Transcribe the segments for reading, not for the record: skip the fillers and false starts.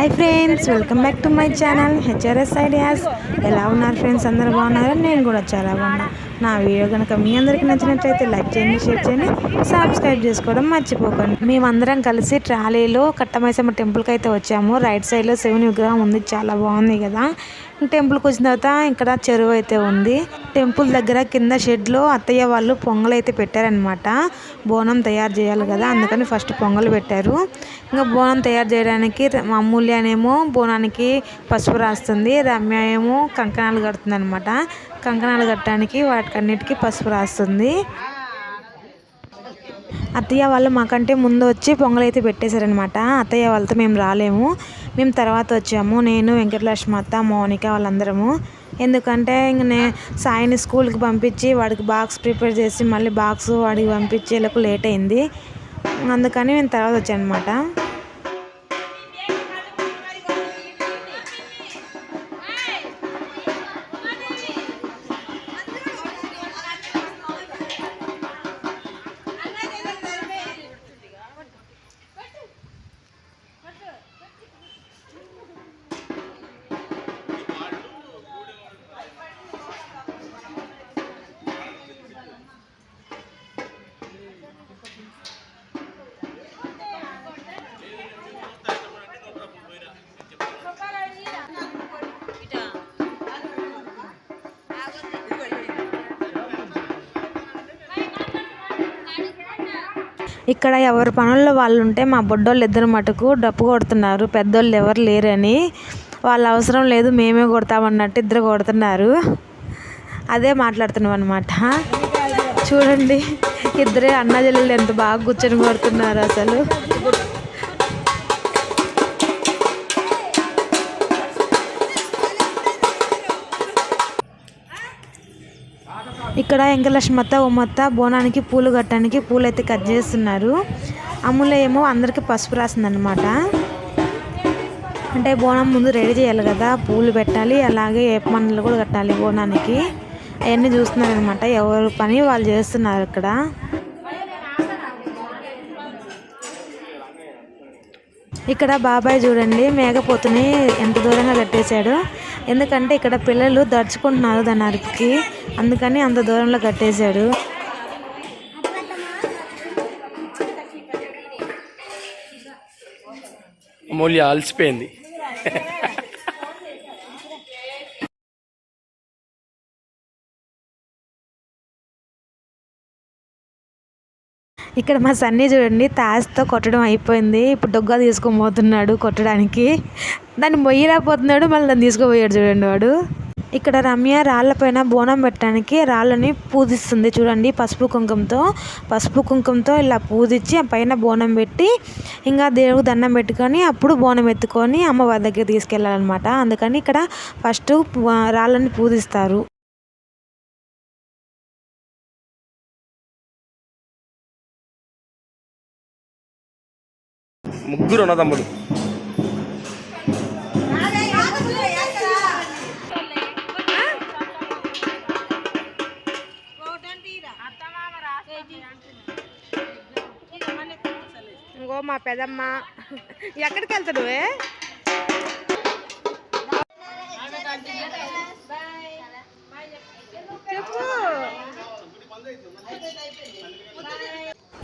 Hi friends, welcome back to my channel HRS ideas. ఎలా ఉన్నారు friends? అందరూ బాగున్నారు? నేను కూడా చాలా బాగున్నా. నా వీడియో కనుక మీ అందరికీ నచ్చినట్లయితే లైక్ చేయండి, షేర్ చేయండి, సబ్స్క్రైబ్ చేసుకోవడం మర్చిపోకండి. మేమందరం కలిసి ట్రాలీలో కట్టమైసమ్మ టెంపుల్కి అయితే వచ్చాము. రైట్ సైడ్లో శివుని విగ్రహం ఉంది, చాలా బాగుంది కదా. టెంపుల్కి వచ్చిన తర్వాత ఇక్కడ చెరువు అయితే ఉంది. టెంపుల్ దగ్గర కింద షెడ్లో అత్తయ్య వాళ్ళు పొంగల్ అయితే పెట్టారనమాట. బోనం తయారు చేయాలి కదా, అందుకని ఫస్ట్ పొంగల్ పెట్టారు. ఇంకా బోనం తయారు చేయడానికి అమూల్య అనేమో బోనానికి పసుపు రాస్తుంది, రమ్య ఏమో కంకణాలు కడుతుంది అనమాట. కంకణాలు కట్టడానికి వాటికన్నిటికీ పసుపు రాస్తుంది. అత్తయ్య వాళ్ళు మాకంటే ముందు వచ్చి పొంగల్ అయితే పెట్టేశారనమాట. అత్తయ్య వాళ్ళతో మేము రాలేము, మేము తర్వాత వచ్చాము. నేను, వెంకటలక్ష్మి అత్త, మౌనిక వాళ్ళందరము. ఎందుకంటే ఇంక సాయిని స్కూల్కి పంపించి వాడికి బాక్స్ ప్రిపేర్ చేసి మళ్ళీ బాక్స్ వాడికి పంపించేలకు లేట్ అయింది. అందుకని మేము తర్వాత వచ్చాను అనమాట. ఇక్కడ ఎవరి పనుల్లో వాళ్ళు ఉంటే మా బొడ్డోళ్ళు ఇద్దరు మటుకు డప్పు కొడుతున్నారు. పెద్దోళ్ళు ఎవరు లేరని, వాళ్ళ అవసరం లేదు మేమే కొడతామన్నట్టు ఇద్దరు కొడుతున్నారు. అదే మాట్లాడుతున్నాం అనమాట. చూడండి, ఇద్దరే అన్నజల్లు ఎంత బాగా కూర్చొని కొడుతున్నారు అసలు. ఇక్కడ వెంకటలక్ష్మి అత్త, ఉమ్మత్త బోనానికి పూలు కట్టడానికి పూలు అయితే కట్ చేస్తున్నారు. అమ్ముల ఏమో అందరికీ పసుపు రాసిందనమాట. అంటే బోనం ముందు రెడీ చేయాలి కదా, పూలు పెట్టాలి, అలాగే ఏపమన్నలు కూడా కట్టాలి బోనానికి. అవన్నీ చూస్తున్నారనమాట. ఎవరు పని వాళ్ళు చేస్తున్నారు ఇక్కడ. ఇక్కడ బాబాయ్ చూడండి మేకపోతుని ఎంత దూరంగా కట్టేశాడు. ఎందుకంటే ఇక్కడ పిల్లలు దడుచుకుంటున్నారు దాని అరుపుకి, అందుకని అంత దూరంలో కట్టేశాడు. అమూల్య అలసిపోయింది. ఇక్కడ మా సన్నీ చూడండి తాజ్తో కొట్టడం అయిపోయింది. ఇప్పుడు డొగ్గా తీసుకొని పోతున్నాడు కొట్టడానికి. దాన్ని మొయ్యలేకపోతున్నాడు, మళ్ళీ దాన్ని తీసుకుపోయాడు చూడండి వాడు. ఇక్కడ రమ్య రాళ్ళపైన బోనం పెట్టడానికి రాళ్ళని పూజిస్తుంది చూడండి పసుపు కుంకుమతో ఇలా పూజించి ఆ పైన బోనం పెట్టి ఇంకా దేవుడికి దండం పెట్టుకొని అప్పుడు బోనం ఎత్తుకొని అమ్మవారి దగ్గర తీసుకెళ్ళాలన్నమాట. అందుకని ఇక్కడ ఫస్ట్ రాళ్ళని పూజిస్తారు. ముగ్గురు అన్నదమ్ములు. ఇంకో మా పెదమ్మ. ఎక్కడికి వెళ్తాడువే?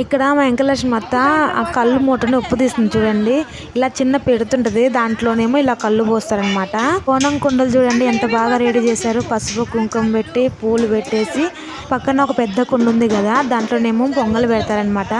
ఇక్కడ మా వెంకటలక్ష్మి అత్త ఆ కళ్ళు మూటను ఉప్పు తీస్తుంది చూడండి. ఇలా చిన్న పెడుతుంటది, దాంట్లోనేమో ఇలా కళ్ళు పోస్తారనమాట. బోనం కుండలు చూడండి ఎంత బాగా రెడీ చేశారు. పసుపు కుంకుమ పెట్టి పూలు పెట్టేసి పక్కన ఒక పెద్ద కుండ ఉంది కదా, దాంట్లోనేమో పొంగలు పెడతారనమాట.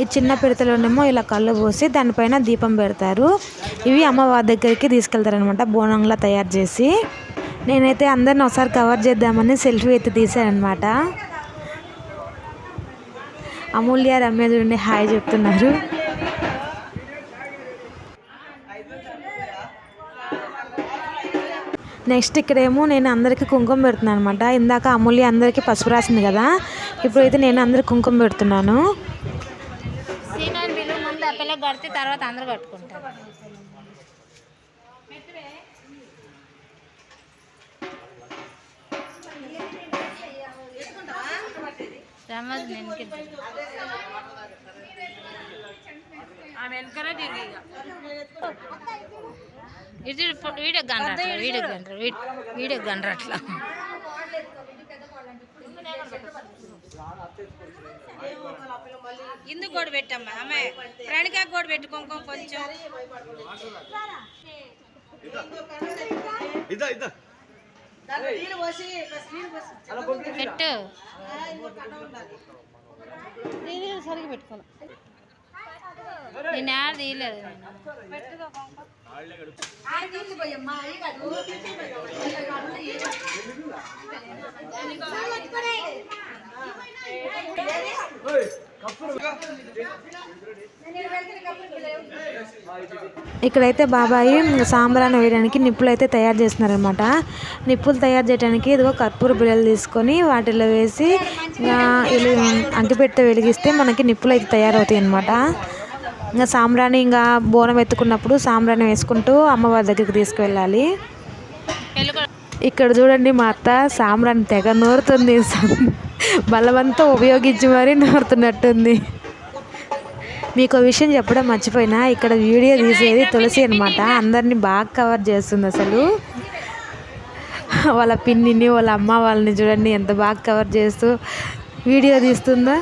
ఈ చిన్న పిడతలోనేమో ఇలా కళ్ళు పోసి దానిపైన దీపం పెడతారు. ఇవి అమ్మవారి దగ్గరికి తీసుకెళ్తారనమాట బోనంలా తయారు చేసి. నేనైతే అందరిని ఒకసారి కవర్ చేద్దామని సెల్ఫీ అయితే తీసానమాట. అమూల్య, రమ్య చూడండి హాయ్ చెప్తున్నారు. నెక్స్ట్ ఇక్కడేమో నేను అందరికీ కుంకుమ పెడుతున్నాను అనమాట. ఇందాక అమూల్య అందరికీ పసుపు రాసింది కదా, ఇప్పుడైతే నేను అందరికి కుంకుమ పెడుతున్నాను. తర్వాత అందరూ కట్టుకుంటారు. వీడియో గండ్ర అట్లా ఇందుకు కూడా పెట్టమ్మా అమ్మ ప్రణికా కూడా పెట్టుకోక కొంచెం పెట్టు సరిగ్గా పెట్టుకోవాలి నేను యాడ్ తీయలేదు ఇక్కడైతే బాబాయి సాంబ్రాన్ని వేయడానికి నిప్పులు అయితే తయారు చేస్తున్నారనమాట. నిప్పులు తయారు చేయడానికి ఇదిగో కర్పూర బిళ్ళలు తీసుకొని వాటిలో వేసి అగ్గిపెట్టె వెలిగిస్తే మనకి నిప్పులు అయితే తయారవుతాయి అన్నమాట. ఇంకా సాంబ్రాన్ని ఇంకా బోనం ఎత్తుకున్నప్పుడు సాంబ్రాన్ని వేసుకుంటూ అమ్మవారి దగ్గరికి తీసుకువెళ్ళాలి. ఇక్కడ చూడండి మా అత్త సాంబ్రాన్ని తెగ నూరుతుంది. బలవంతా ఉపయోగించి మరీ నూరుతున్నట్టుంది. మీకు విషయం చెప్పడం మర్చిపోయినా, ఇక్కడ వీడియో తీసేది తులసి అనమాట. అందరినీ బాగా కవర్ చేస్తుంది. అసలు వాళ్ళ పిన్నిని వాళ్ళ అమ్మ వాళ్ళని చూడండి ఎంత బాగా కవర్ చేస్తూ వీడియో తీస్తుందో.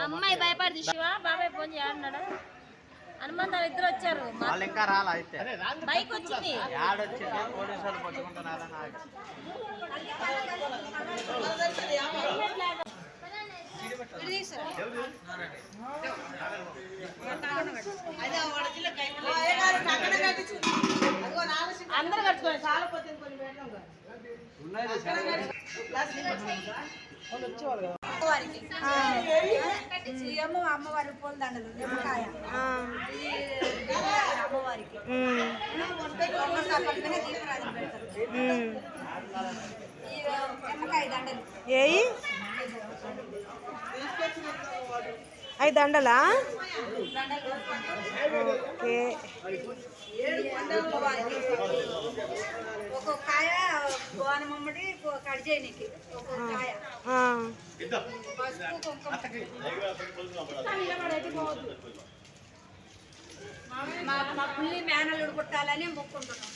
అమ్మాయి భయపడి శివ బాబాయ్ ఫోన్ చేస్తున్నాడు. హనుమంతాలు ఇద్దరు వచ్చారు. బైక్ వచ్చింది. అందరూ కట్టుకోండి చాలా అమ్మవారి పూల దండలు నిమ్మకాయ అమ్మవారికి దీపరాజు పెడతారు. నిమ్మకాయ దండలు ఏయి 5 దండలా? ఓకే. ఒక్కొక్క కాయ గోనమమ్మడి కట్ చేయనీకి ఒక్కొక్క కాయ పసుపు కుంకుమ మా పుల్లి మేనలు కుట్టాలని మొక్కుంటున్నాం.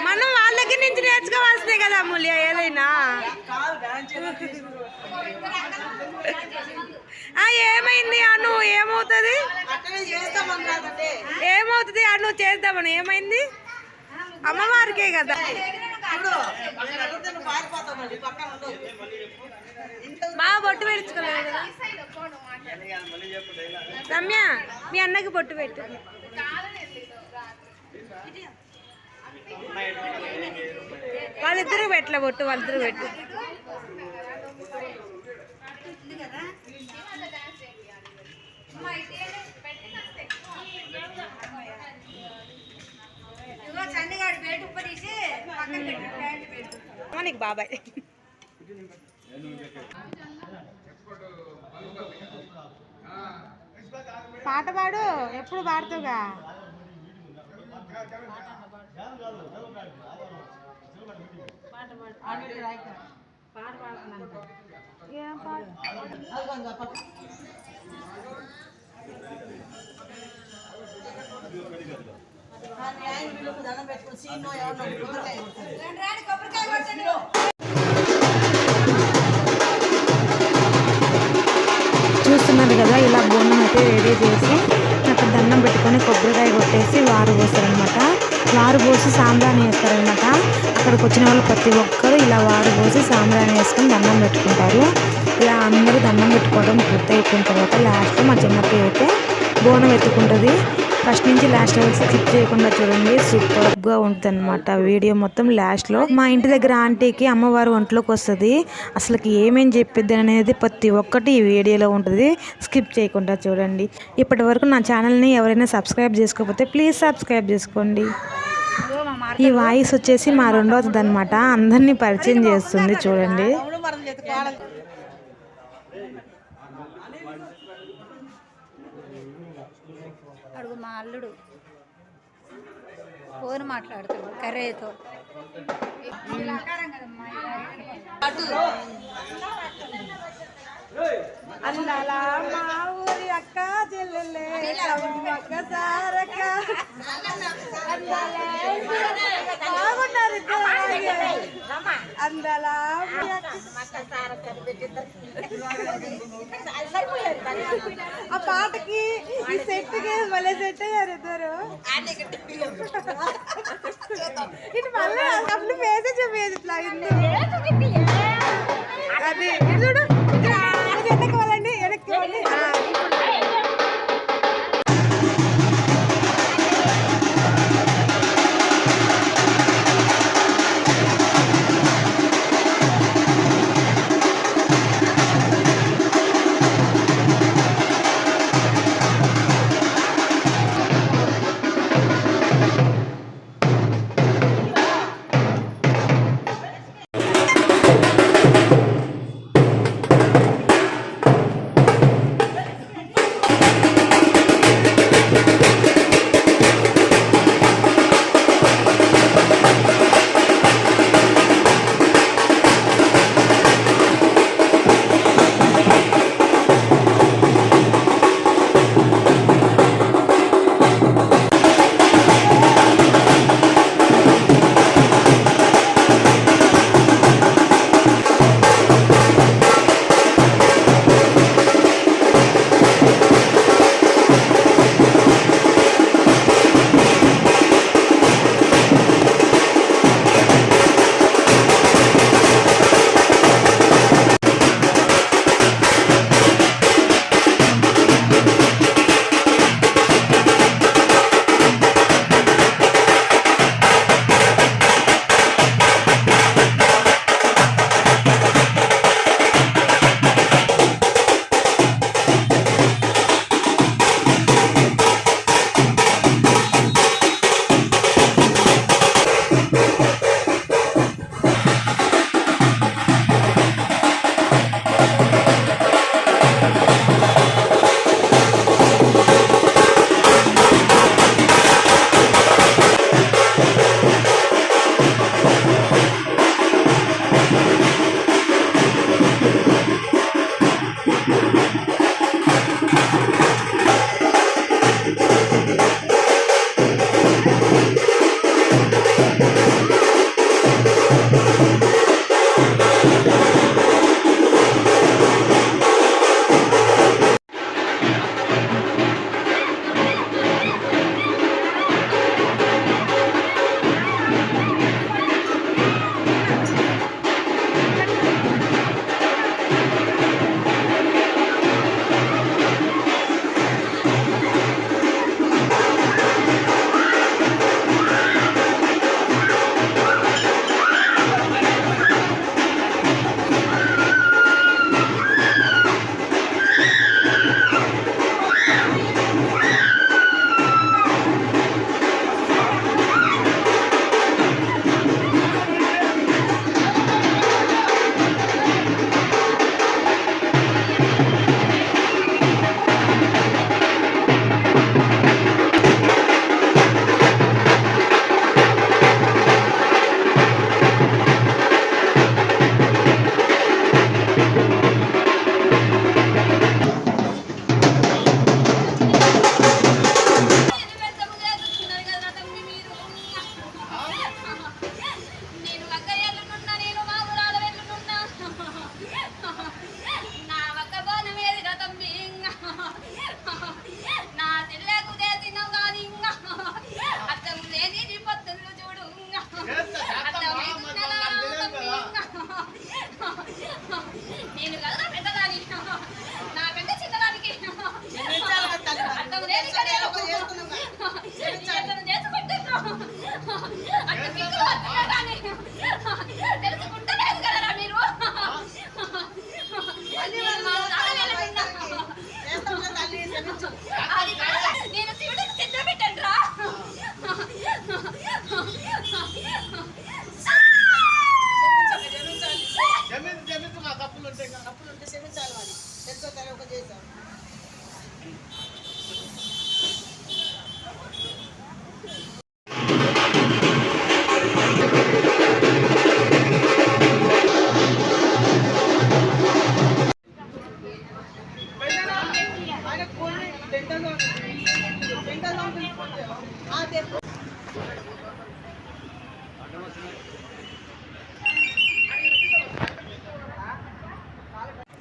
మనం వాళ్ళ దగ్గర నుంచి నేర్చుకోవాల్సిందే కదా అమూల్య. ఏదైనా ఏమైంది అను? ఏమవుతుంది ఏమవుతుంది అను? చేద్దామని ఏమైంది? అమ్మవారికే కదా. బాగా బొట్టు పెట్టుకోలేదు కదా రమ్య? మీ అన్నకి బొట్టు పెట్టు. వాళ్ళిద్దరూ పెట్టలే బొట్టు, వాళ్ళిద్దరూ పెట్టు. నీకు బాబాయ్ పాట పాడు, ఎప్పుడు పాడుతావుగా. ఏం పాట? చూస్తున్నారు కదా, ఇలా బోనం అయితే రెడీ చేసి అక్కడ దండం పెట్టుకొని కొబ్బరికాయ కొట్టేసి వారు పోస్తారనమాట. వారు పోసి సాంబ్రాణి వేస్తారనమాట. అక్కడికి వచ్చిన వాళ్ళు ప్రతి ఒక్కరు ఇలా వారు పోసి సాంబ్రాణి వేసుకొని దండం పెట్టుకుంటారు. ఇలా అందరూ దండం పెట్టుకోవడం పూర్తయిపోయిన తర్వాత లాస్ట్ మా చిన్నప్పటి అయితే బోనం ఎత్తుకుంటుంది. ఫస్ట్ నుంచి లాస్ట్ వరకు స్కిప్ చేయకుండా చూడండి, సూపర్గా ఉంటుంది అనమాట వీడియో మొత్తం. లాస్ట్లో మా ఇంటి దగ్గర ఆంటీకి అమ్మవారు ఒంట్లోకి వస్తుంది, అసలుకి ఏమేం చెప్పిద్ది అనేది ప్రతి ఒక్కటి ఈ వీడియోలో ఉంటుంది, స్కిప్ చేయకుండా చూడండి. ఇప్పటి వరకు నా ఛానల్ని ఎవరైనా సబ్స్క్రైబ్ చేసుకోకపోతే ప్లీజ్ సబ్స్క్రైబ్ చేసుకోండి. ఈ వాయిస్ వచ్చేసి మా రెండవది అనమాట, అందరినీ పరిచయం చేస్తుంది చూడండి. అడుగు మా అల్లుడు ఫోన్ మాట్లాడుతాడు కర్రేతో. అన్నాలా మా ఊరి అక్క చెల్లెలే అక్క సారక్క బాగున్నారు అందలా ఆ పాటకి ఈ సెట్కి మళ్ళీ సెట్ అయ్యారు ఇద్దరు. ఇటు మళ్ళీ అప్పుడు ఫేసే చూపేది ఇట్లా అది చూడు వెనక్కి వాళ్ళండి వెనక్కి వాళ్ళండి.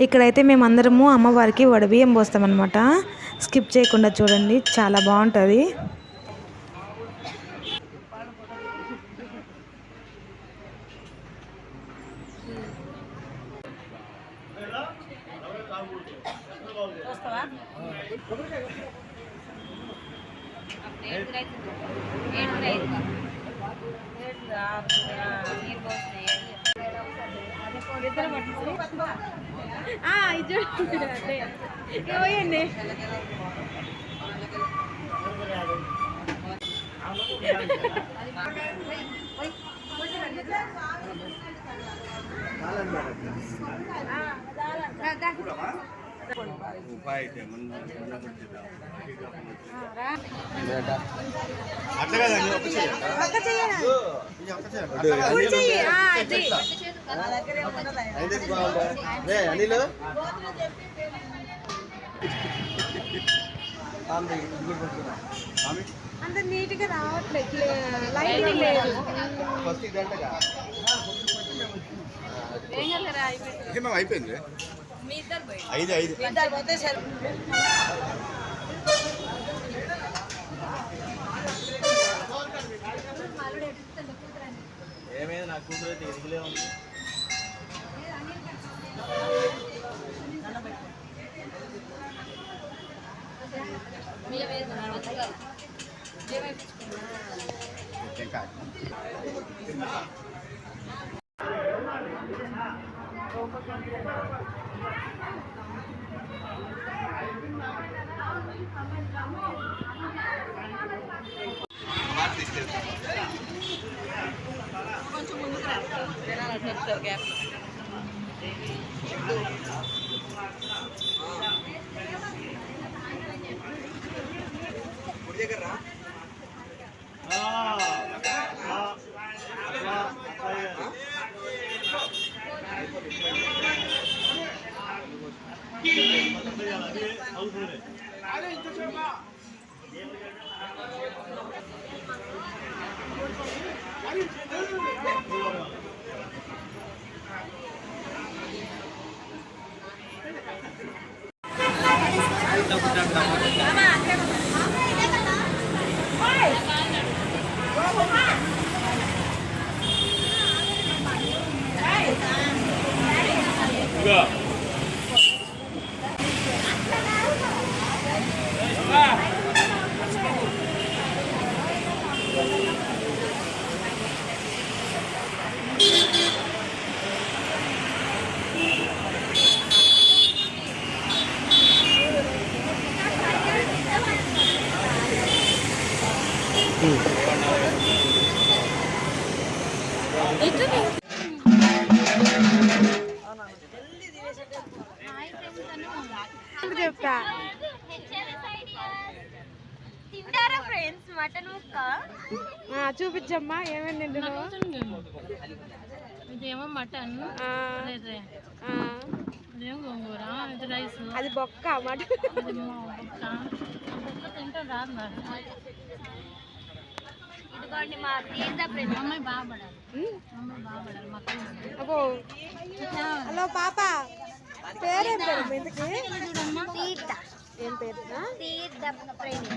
ఇక్కడైతే మేమందరము అమ్మవారికి వడబియ్యం పోస్తామన్నమాట. స్కిప్ చేయకుండా చూడండి, చాలా బాగుంటుంది. అంత నీట్గా రావట్లేదు, లైటింగ్ లేదు. అయిపోయింది. ఐదు ఏమైంది, నా కూతురు అయితే ఇదిలే ఉంది. కొంచెం ముందుకు రా, చెప్తారు గ్యాప్. చెప్తా తింటారా ఫ్రెండ్స్ మటన్ ముక్క? చూపించమ్మా ఏమేమి తింటున్నావు. ఇదేమో మటన్, ఇదేమో గోంగూర, ఇది రైస్, అది బొక్క మటన్. తింటాం రాదు మరి. ఇదిగోండి మా తీర్థ ఫ్రెండ్స్. అమ్మాయి బాగుపడాలి, అమ్మాయి బాగుపడాలి మక్కలు. అబ్బో, హలో పాప, పేరేం పేరు ఇంతకి? తీర్థ. ఏం పేరు? తీర్థ ఫ్రెండ్.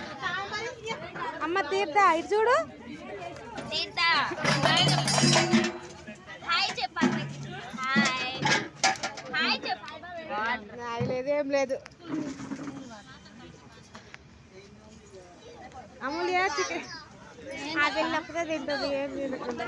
అమ్మ తీర్థ, ఇటు చూడు. తీర్థ హాయ్ చెప్పండి. హాయ్ హాయ్ చెప్పండి. లేదు, ఏం లేదు. అమూల్య చికెన్ అది వెళ్ళినప్పుడే తింటుంది, ఏం తినకుండా.